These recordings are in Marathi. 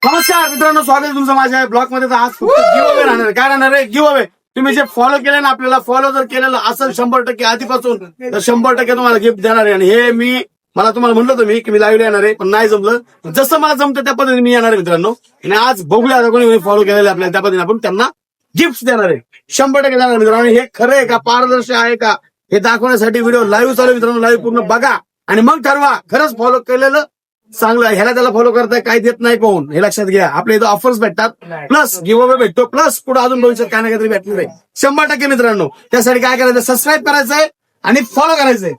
नमस्कार मित्रांनो, स्वागत आहे तुमचं माझ्या ब्लॉग मध्ये. तर आज गिव अवे राहणार आहे. काय राहणार आहे? Give away. तुम्ही जे फॉलो केले ना, आपल्याला फॉलो जर केलेलं असेल 100% आधीपासून, तर 100% तुम्हाला गिफ्ट देणार आहे. आणि हे मला तुम्हाला म्हणलं होतं मी की मी लाईव्ह येणार आहे, पण नाही जमलं. जसं मला जमतं त्या पद्धतीने मी येणार आहे मित्रांनो. आणि आज बघूया आता कोणी फॉलो केलेलं आपल्याला, त्या पद्धतीने आपण त्यांना गिफ्ट देणार आहे. 100% देणार आहे मित्रांनो. हे खरं आहे का, पारदर्शी आहे का, हे दाखवण्यासाठी व्हिडिओ लाईव्ह चालू मित्रांनो. लाईव्ह पूर्ण बघा आणि मग ठरवा खरंच फॉलो केलेलं चांगलं आहे. ह्याला त्याला फॉलो करताय, काय देत नाही पाहून, हे लक्षात घ्या. आपल्या इथं ऑफर्स भेटतात, प्लस गिव्ह अवे भेटतो, प्लस पुढे अजून भविष्यात काय ना काहीतरी भेटणार आहे 100% मित्रांनो. त्यासाठी काय करायचं, सबस्क्राईब करायचंय आणि फॉलो करायचंय.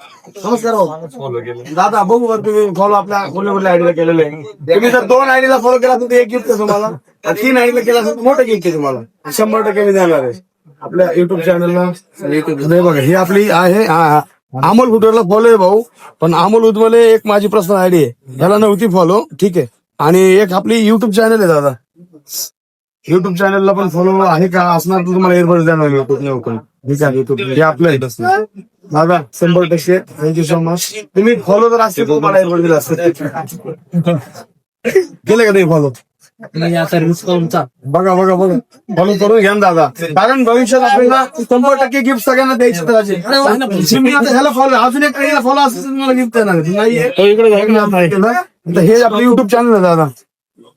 नमस्कार फॉलो केलं दादा, बघू बरं तुम्ही फॉलो आपल्या कुठल्या आयडीला केलेलं आहे. तुम्ही जर 2 आयडीला फॉलो केला तर एक गिफ्ट आहे तुम्हाला, 3 आयडीला केला तर मोठं गिफ्ट आहे तुम्हाला. 100% मी देणार आहे आपल्या युट्यूब चॅनलला. बघा ही आपली आहे अमोल फुटवेअरला फॉलो आहे भाऊ, पण अमोल उदमले एक माझी पर्सनल आयडी आहे, ह्याला नव्हती फॉलो, ठीक आहे. आणि एक आपली युट्यूब चॅनल आहे दादा, युट्यूब चॅनलला पण फॉलो आहे का असणार तर तुम्हाला एअरबड देणार युट्यूब. ठीक आहे, युट्यूब हे आपलं आहे दादा. 100% थँक्यू सो मच. तुम्ही फॉलो जर असते तुम्हाला एअरबड दिला असतं. केलं का नाही फॉलो? बघा बघा बघा, फॉलो करून घ्या ना दादा, कारण भविष्यात आपल्याला 100% गिफ्ट सगळ्यांना द्यायचे. ह्याला फॉलो, अजून एक फॉलो असेल तर तुम्हाला गिफ्ट देणार इकडे. हे आपलं युट्यूब चॅनल आहे दादा,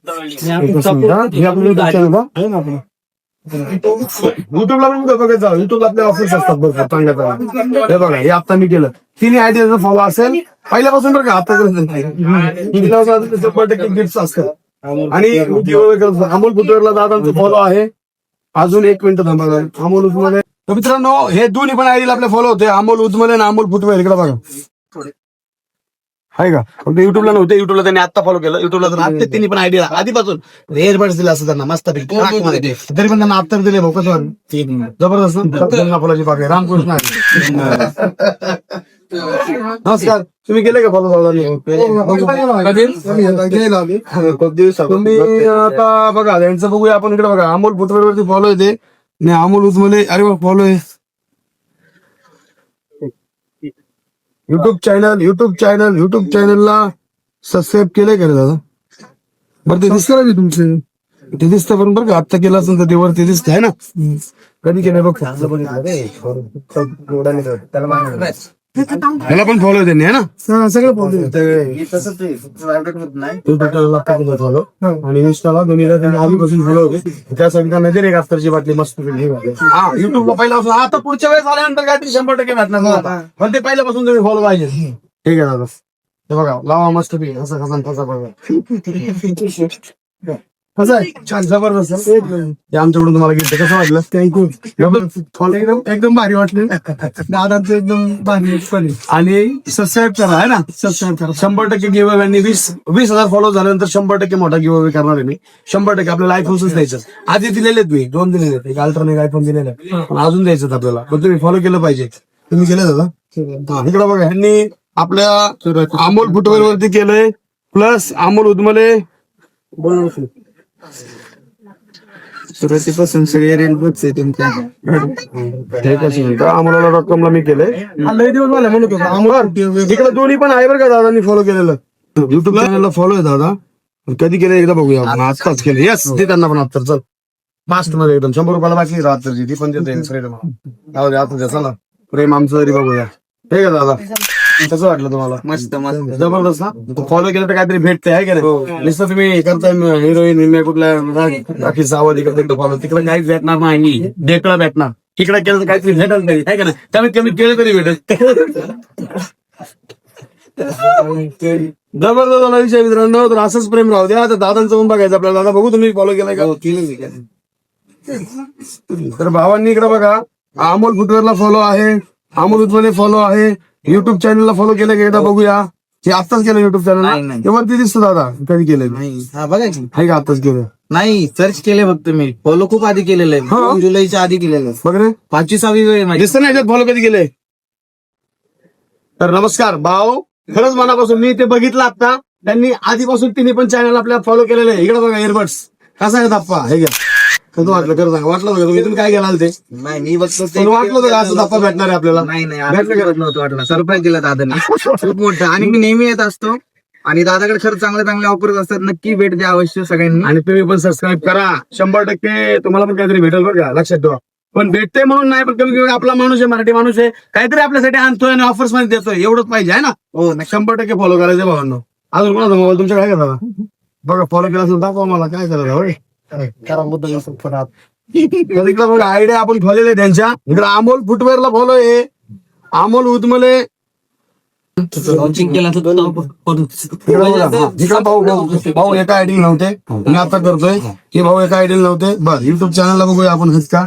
हे आपलं युट्यूब चॅनल आहे ना आपलं. युट्यूबला पण बघायचं, युट्यूबला आपले ऑफर्स असतात बघा चांगल्या. हे बघा, हे आता मी केलं 3 आयडीचा फॉलो असेल पहिल्यापासून बरं का, आता 100% गिफ्ट असतात. आणि अमोल फुटवेअरला दादांचा फॉलो आहे. अजून 1 मिनिट थांबा. अमोल उदमले, तर मित्रांनो हे दोन्ही पण आयडीला आपले फॉलो होते, अमोल उदमले आणि अमोल फुटवेअर. इकडे बघा आहे का, फक्त युट्यूबला नव्हते. युट्यूबला त्यांनी आता फॉलो केलं. युट्यूबला तर तिन्ही पण आयडिया आधीपासून एअरबड्स दिला असं त्यांना मस्त तरी पण त्यांना आता दिले भाऊ. कसं जबरदस्त फॉलोची बाग आहे. रामकृष्ण नमस्कार. तुम्ही गेले का फॉलो? खूप दिवस तुम्ही आता बघा त्यांचं बघूया आपण. इकडे बघा अमोल फुटवेअरवरती फॉलो येते आणि अमोल उदमले, अरे वा फॉलो आहे. युट्यूब चॅनलला सबस्क्राईब केलंय का रे दादा? बरं ते दिसतं ना तुमचे, ते दिसतं पण बरं का, आता केलं असेल तर ते वरती दिसत आहे ना. कधी केलंय बघ, ह्याला पण फॉलो त्यांनी आहे ना, सगळं फॉलो. फॉलो आणि इन्स्टाला दोन्हीला त्यांनी आधीपासून फॉलो होते. त्यासाठी त्यांना दिले एक अत्तरची बाटली मस्त. युट्यूबला पहिल्यापासून, आता पुढच्या वेळेस आल्यानंतर काहीतरी 100% भेटणार, पण ते पहिल्यापासून तुम्ही फॉलो पाहिजे. ठीक आहे दादा, हे बघा लावा मस्त पैकी असं कसा कसा बघा कसं आहे, छान जबरदस्त. आमच्याकडून तुम्हाला गिफ्ट कसं वाटलं? थँक्यू, एकदम भारी वाटलं दादांचं, एकदम भारी. आणि सबस्क्राईब करा आहे ना, सबस्क्राईब करा. 100% गिव्ह अवे. 20,000 फॉलो झाल्यानंतर 100% मोठा गिव्ह अवे करणार आहे मी. 100% आपल्याला आयफोन्सच द्यायचं. आधी दिलेलेत मी 2 दिलेले, एक अल्ट्रा एक आयफोन दिलेला, पण अजून द्यायचं आपल्याला. पण तुम्ही फॉलो केलं पाहिजे. तुम्ही केलं दादा? इकडे बघा, ह्यांनी आपल्या अमोल फुटवेअर वरती केलंय, प्लस अमोल उदमले सुरुवातीपासून सगळे रील बघते तुमच्या. अमोल.com ला मी केलंय. लय दिवस झाले म्हणत होता अमोल. इकडे दोन्ही पण आहे बरं का दादांनी फॉलो केलेलं. युट्यूब चॅनलला फॉलो आहे दादा. कधी केलं एकदा बघूया आपण. आजकाच केलं. येस, ते त्यांना पण आता चल मास्ट मध्ये एकदम 100 रुपयाला बाकी राहतं ती पण देते. चला प्रेम आमचं तरी बघूया. ठीक आहे दादा, कसं वाटलं तुम्हाला? मस्त मस्त, जबरदस्त ना. फॉलो केलं तर काहीतरी भेटते आहे का नाही? नुसतं तुम्ही करताय हिरोईन कुठल्या बाकीचा आवाज इकडे फॉलो, तिकडे काहीच भेटणार नाही. ढेकळा भेटणार. तिकडे केलं तर काहीतरी भेटल तरी आहे का नाही? कमीत कमी केलं तरी भेटेल. जबरदस्त विषय मित्रांनो. तर असंच प्रेम राहू द्या. तर दादांचं पण बघायचं आपल्याला. दादा बघू तुम्ही फॉलो केलाय का? तर भावांनी इकडे बघा, अमोल फुटवेअरला फॉलो आहे, अमोल उदमले फॉलो आहे. युट्यूब चॅनलला फॉलो केलं का एकदा बघूया. हे आत्ताच केलं युट्यूब चॅनल, तेवढती दिसतं दादा. कधी केलं नाही हा बघा की, आहे का? आत्ताच केलं नाही सर्च केले फक्त मी. फॉलो खूप आधी केलेलं आहे, 2 जुलैच्या आधी केलेलं आहे. बघ रे, 25वी वेळ माझी. दिसतं ना याच्यात फॉलो कधी केलंय. तर नमस्कार भाऊ, खरंच मनापासून मी ते बघितलं आता. त्यांनी आधीपासून तिने पण चॅनल आपल्या फॉलो केलेलं आहे. इकडे बघा एअरबड्स कसा आहे धप्पा, हे घ्या. कसं वाटलं खरं सांगा? वाटलं होतं तुम्ही काय गेलाल ते? नाही मी बघतो पण वाटलं होतं का असं धप्पा भेटणार आहे आपल्याला? नाही नाही, नव्हतं वाटलं. सरप्राईज दिला दादाने खूप मोठं. आणि मी नेहमी येत असतो आणि दादाकडे खरंच चांगल्या चांगल्या ऑफर्स असतात, नक्की भेट द्या अवश्य सगळ्यांनी. आणि तुम्ही पण सबस्क्राईब करा. 100% तुम्हाला पण काहीतरी भेटेल बरं का, लक्षात ठेवा. पण भेटते म्हणून नाही, पण कमी कमी आपला माणूस आहे, मराठी माणूस आहे, काहीतरी आपल्यासाठी आणतोय आणि ऑफर्स मध्ये देतोय, एवढंच पाहिजे आहे ना. हो 100% फॉलो करायचं भावांनो. अजून कोणाचा मोबाईल तुमच्याकडे काय करा बघा, फॉलो केला असेल दाखवा मला, काय करायचं होय. तर इकडं बघा आयडिया आपण खोलेले त्यांच्या. इकडे अमोल फुटवेअरला फॉलो आहे, अमोल उदमले. लॉन्चिंग केला इकडं बघा, हा, इकडं भाऊ एका आयडी नव्हते, मी आता करतोय की भाऊ एका आयडी नव्हते. बरं, युट्यूब चॅनलला बघूया आपण हेच का.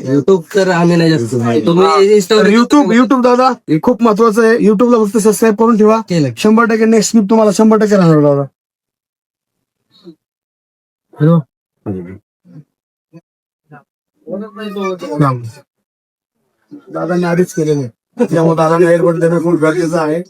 युट्यूब तर आम्ही नाही जास्त, तुम्ही युट्यूब दादा हे खूप महत्वाचं आहे. युट्यूबला फक्त सबस्क्राईब करून ठेवा. 100% नेक्स्ट स्क्रिप्ट तुम्हाला 100% राहणार दादा. हॅलो दादांनी आधीच केलेले, त्यामुळे दादांनी एअरपोर्ट देणं खूप गरजेचं आहे.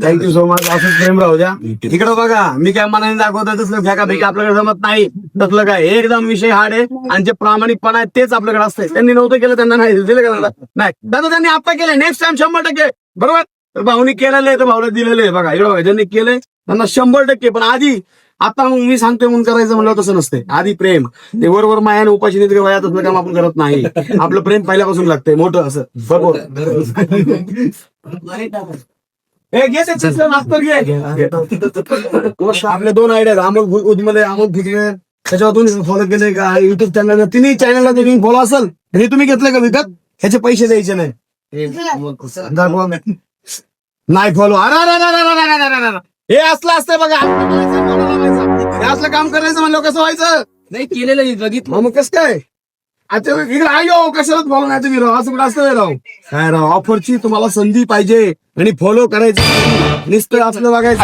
Thank you so much. असंच प्रेम राहू द्या. इकडं बघा, मी काय मनाने दाखवतो तसलं फेका फेका आपल्याकडे जमत नाही. तसलं काय एकदम विषय हार्ड आहे, आणि जे प्रामाणिकपणा आहे तेच आपल्याकडे असते. त्यांनी नव्हतं केलं, त्यांना नाही दिलं का दादा? नाही दादा, त्यांनी आता केलं, नेक्स्ट टाइम 100%. बरोबर, तर भाऊनी केलेलं आहे तर भाऊला दिलेलं आहे. बघा इकडं बघा, ज्यांनी केलंय त्यांना 100%. पण आधी आता मग मी सांगतोय म्हणून करायचं म्हणलं तसं नसते. आधी प्रेम, ते वरवर मायाने उपाशी नाही वयात असलं काम आपण करत नाही. आपलं प्रेम पहिल्यापासून लागतंय मोठं असं. बरोबर. आपले 2 आयडिया, अमोल उदमले, अमोल फिटवे, त्याच्यावर फॉलो केले का युट्यूब चॅनल, तिन्ही चॅनलला तुम्ही फॉलो असेल, हे तुम्ही घेतलं का विकत? ह्याचे पैसे द्यायचे नाही. दाखवा. नाही फॉलो, अरे हे असलं असतं बघा. हे असलं काम करायचं म्हणलं कसं व्हायचं? नाही केलेलं बघितलं. मग कसं काय आता इकडे आयो कशाला फॉलो नाही तुम्ही राव, असं कुठं असतं राव? काय राव, ऑफरची तुम्हाला संधी पाहिजे आणि फॉलो करायचं, नुसतं असलं बघायचं.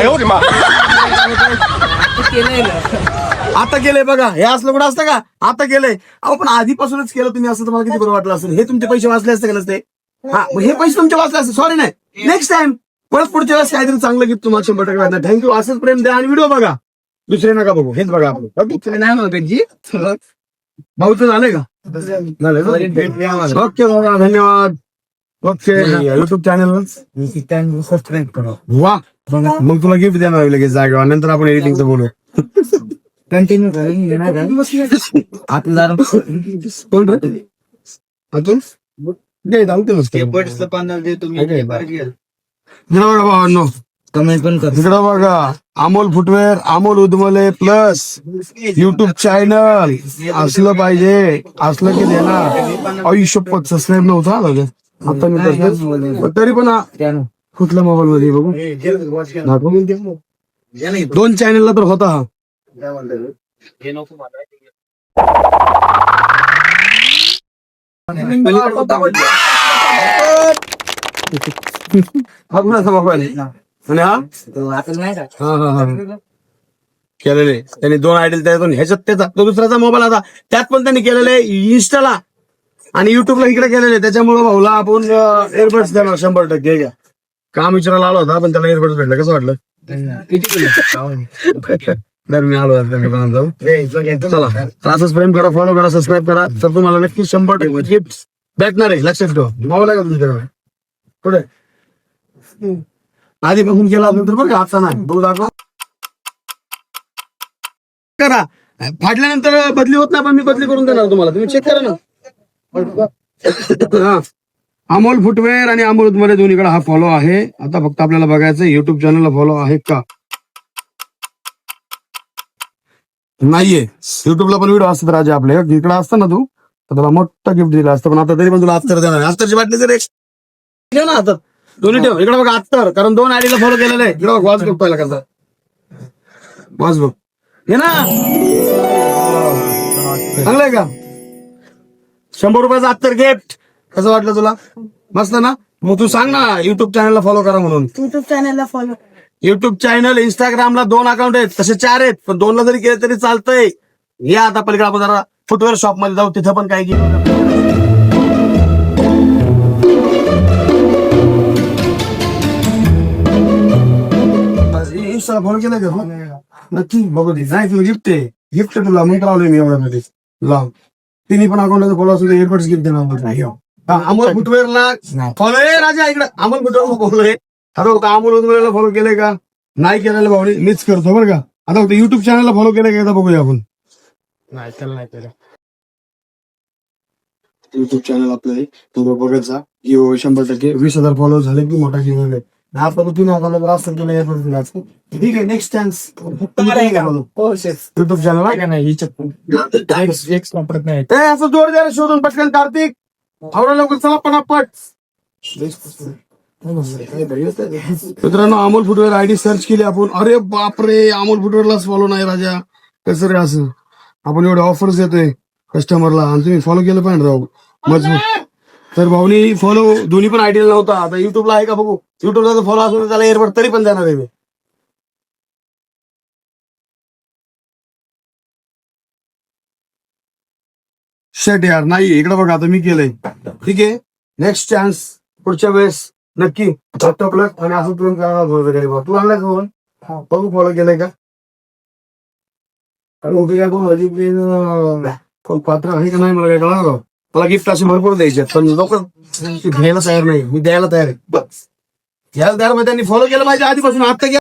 आता केलंय बघा, हे असलं कुठं असतं का? आता केलंय. अहो पण आधीपासूनच केलं तुम्ही असं, तुम्हाला किती बरं वाटलं असेल. हे तुमचे पैसे वाचले असते का नसते? हा, मग हे पैसे तुमचे वाचले असते. सॉरी नाही, नेक्स्ट टाइम परत पुढच्या वेळेस काहीतरी चांगलं गिफ्ट तुम्हाला 100% वाटणार. थँक्यू. असंच प्रेम द्या आणि व्हिडिओ बघा, दुसरे नका बघू, हेच बघा आपलं. नाही म्हणत त्यांची. भाऊचं झालंय का? झालंय. ओके दादा, धन्यवाद. ओके, युट्यूब चॅनल सबस्क्राईब करा. वा, मग तुला गिफ्ट देणार लगेच जागेवर, नंतर आपण एडिटिंगचं बोलू. कंटिन्यू करेन आपला कोण रे अतुल? दे धावते मस्त. भावांनो कमेंट पण कर. इकडं बघा, अमोल फुटवेअर, अमोल उदमले प्लस युट्यूब चॅनल असलं पाहिजे, असलं की देणार. आयुष्यपत सबस्क्राईब नव्हतं आता मी करतो. तरी पण कुठल्या मोबाईल मध्ये बघू, 2 चॅनलला तर होता हा. हा कुणाचा मोबाईल आणि हा केलेले त्यांनी 2 आयडल, त्यातून ह्याच्यात त्याचा तो दुसऱ्याचा मोबाईल आता, त्यात पण त्यांनी केलेले इन्स्टाला आणि युट्यूबला इकडे केलेले. त्याच्यामुळे भाऊला आपण एअरबड्स देणार 100%. घ्या, काम विचारायला आला होता पण त्याला एअरबड्स भेटलं. कसं वाटलं? मी आलो जाऊ. चला, असंच प्रेम करा, फॉलो करा, सबस्क्राईब करा, तर तुम्हाला नक्की 100% गिफ्ट भेटणार आहे. लक्षात ठेवा. मोबाईल आहे का तुमच्याकडे? पुढे आधी बघून गेला असेल तर बघा, आता नाही बघू दाखव करा. फाडल्यानंतर बदली होत नाही, पण मी बदली करून देणार तुम्हाला, तुम्ही चेक करा ना. हा, अमोल फुटवेअर आणि अमोल उदमले दोन्हीकडे हा फॉलो आहे. आता फक्त आपल्याला बघायचं युट्यूब चॅनलला फॉलो आहे का नाहीये. युट्यूबला पण व्हिडिओ असतात राजा आपले, इकडे असतं ना तू, तर तुला मोठं गिफ्ट दिलं असतं. पण आता तरी पण तुला अत्तर देणार. अत्तरची बाटली जर ठेव ना हातात, दोन्ही ठेव. इकडे बघा अत्तर, कारण 2 आयडीला फॉलो केलेलं आहे. इकडे बघ, वॉच बुक पहिला करता, वॉच बुक हे ना, चांगलंय का? 100 रुपयाचं अत्तर गिफ्ट. कसं वाटलं तुला? मस्त ना? मग तू सांग ना युट्यूब चॅनलला फॉलो करा म्हणून. युट्यूब चॅनलला फॉलो. युट्यूब चॅनल, इंस्टाग्रामला 2 अकाउंट आहेत, तसे 4 आहेत, पण 2ला जरी केले तरी चालतंय. या आता पलीकडे आपण जरा फुटवेअर शॉप मध्ये जाऊ, तिथं पण काय इंस्टाला फॉलो केलं का? नक्की बघू दे. नाही तुला गिफ्ट आहे, गिफ्ट तुला मग लावले मी एवढ्यामध्ये लाव. तिन्ही पण अकाउंटला फॉलो असू दे, एअरबड्स गिफ्ट देणार. अमोल फुटवेअरला फॉलो आहे राजा, इकडे अमोल फुटवेअर फॉलो आहे. आता फक्त अमोल उजमेला फॉलो केलंय का? नाही केलेलं भाऊ मीच करतो बरं का. आता फक्त युट्यूब चॅनलला फॉलो केलंय का एकदा बघूया आपण. नाही त्याला नाही केलं. युट्यूब चॅनल आपलं आहे तुम्ही बघत जा. 100% 20,000 फॉलो झाले की मोठा गिव्ह आहे. आपण 3,000 असं केलं ठीक आहे. नेक्स्ट चान्स युट्यूब चॅनल नाही एक वापरत नाही. असं जोर द्यायला शोधून पटकन कार्तिक आवडा लवकर चला पटापट. मित्रांनो अमोल फुटवेअर आयडी सर्च केली आपण. अरे बापरे अमोल फुटवेअरलाच फॉलो नाही राजा. कसं रे असं. आपण एवढे ऑफर्स देतोय कस्टमरला आणि तुम्ही फॉलो केलं पाहिजे राहू मजबूत. तर भाऊनी फॉलो दोन्ही पण आयडीला नव्हता. आता युट्यूबला आहे का बघू. युट्यूबला जर फॉलो असेल तर त्याला एअरबड तरी पण देणार आहे मी. शट यार नाही इकडे बघा आता मी केलंय. ठीक आहे नेक्स्ट चान्स पुढच्या वेळेस नक्की लॅपटॉपला आणि असं तुम्ही करणार. तू आणलाय फोन बघू फॉलो केलंय का. कोण पात्र आहे का नाही मला काय कळणार. मला गिफ्ट असे भरपूर द्यायचे पण लोक घ्यायला तयार नाही. मी द्यायला तयार आहे बस. घ्यायला तयार म्हणजे त्यांनी फॉलो केलं पाहिजे आधीपासून. आता घ्या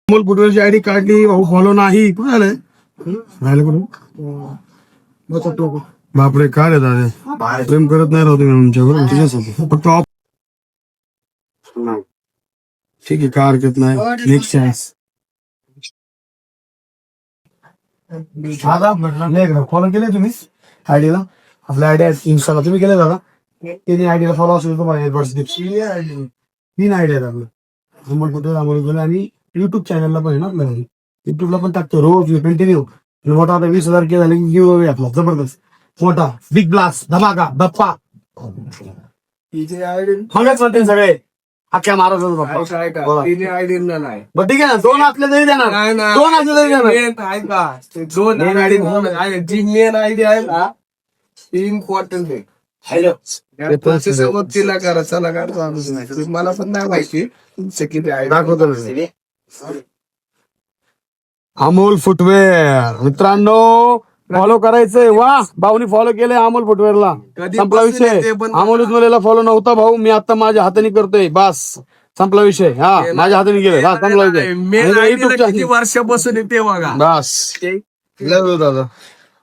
अमोल फुटवेअरची आयडी काढली भाऊ फॉलो नाही. कुठं झालंय राहिलं कुठं. बापरे काय रे दादा प्रेम करत नाही राहतो मी आमच्यावर तुझ्यासाठी फक्त ठीक आहे काय हरकत नाही. नेक्स्ट चान्स फॉलो केले तुम्ही आयडीला. आपल्या आयडिया इन्स्टाला तुम्ही केले दादा. तिन्ही आयडीला फॉलो असेल तुम्हाला 3 आयडिया आहेत आपलं. अमोल फुटवेअर अमोल गेला आणि युट्यूब चॅनलला पण आहे ना आपल्याला. युट्यूबला पण टाकतो रोज कंटिन्यू. मोठा आता 20,000 के झाले की गिव्ह अवे आपला जबरदस्त मोठा बिग ब्लास्ट धमाका बप्पा. मगच म्हणते सगळे अख्ख्या महाराष्ट्रात. आयडी नाही. बरं ठीक आहे ना 2 असले तरी देणार. 2 असले तरी देणार. दोन आयडी जी मेन आयडी आहे ना ती इम्पॉर्टंट आहे. तिला करा चला करा नाही मला पण नाही माहिती तुमचं किती आहे दाखवतो ना. अमोल फुटवेअर मित्रांनो फॉलो करायचंय. वा भाऊनी फॉलो केलंय अमोल फुटवेअरला. संपला विषय. अमोल उजमलेला फॉलो नव्हता भाऊ. मी आता माझ्या हाताने करतोय बस संपला विषय. हा माझ्या हाताने गेलोय हा संपला विषय. किती वर्षापासून येते बघा बस लव दादा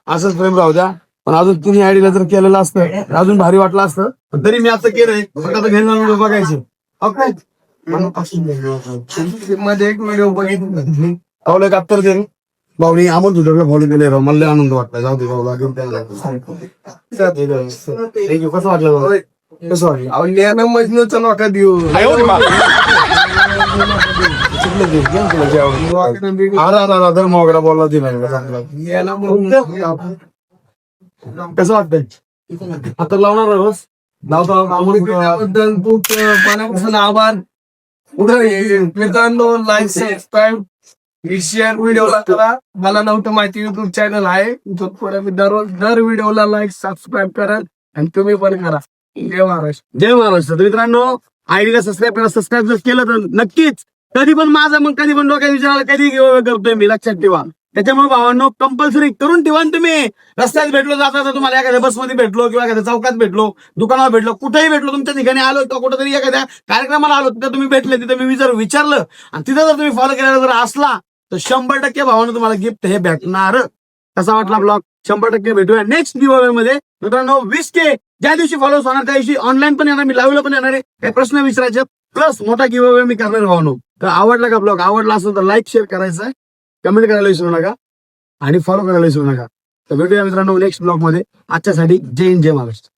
असंच प्रेम राहू द्या. पण अजून तुम्ही आयडीला जर केलेलं असतं अजून भारी वाटलं असतं. पण तरी मी आता केलंय फक्त आता घेणार बघायचे. मध्ये एक व्हिडिओ बघितला आवलं एक अत्तर दे भाऊनी अमोल फुटवेअरला फॉलो केले राव. मला लय आनंद वाटला. जाऊ दे भाऊ थँक्यू. कसं वाटलं भाऊ? कसं वाटलं मजनूचा नका देऊ. अरे मोगरा बोलला दिला. कसं वाटतंय आता लावणार रोज लावतो. बद्दल खूप मनापासून आभार. मित्रांनो लाईक सबस्क्राईब शेअर व्हिडिओला करा. मला नव्हतं माहिती युट्यूब चॅनल आहे. दर व्हिडिओला लाईक सबस्क्राईब करा आणि तुम्ही पण करा. जय महाराष्ट्र. जय महाराष्ट्र. तर मित्रांनो आयडीला सबस्क्राईब करा. सबस्क्राईब जर केलं तर नक्कीच कधी पण माझं मग कधी पण डोक्यात विचारायला कधी करतोय मी लक्षात ठेवा. त्याच्यामुळे भावांनो कंपल्सरी करून ठेवा. तुम्ही रस्त्यात भेटलो जाता तर तुम्हाला एखाद्या बसमध्ये भेटलो किंवा एखाद्या चौकात भेटलो दुकानावर भेटलो कुठेही भेटलो तुमच्या ठिकाणी आलो किंवा कुठेतरी एखाद्या कार्यक्रमाला आलो तिथे तुम्ही भेटले तिथे मी जर विचारलं आणि तिथं जर तुम्ही फॉलो केलेला जर असला तर 100% भावानं तुम्हाला गिफ्ट हे भेटणार. कसा वाटला ब्लॉग 100% भेटूया नेक्स्ट गिव्ह अवे मध्ये. मित्रांनो 20K ज्या दिवशी फॉलोअर्स होणार त्या दिवशी ऑनलाईन पण येणार मी लाईव्हला पण येणार आहे. काही प्रश्न विचारायचे प्लस मोठा गिव्ह अवे मी करणार भावानो. तर आवडला का ब्लॉग आवडला असेल तर लाईक शेअर करायचा आहे. कमेंट करायला विसरू नका आणि फॉलो करायला विसरू नका. तर भेटूया मित्रांनो नेक्स्ट ब्लॉग मध्ये. आजच्यासाठी जय हिंद जय महाराष्ट्र.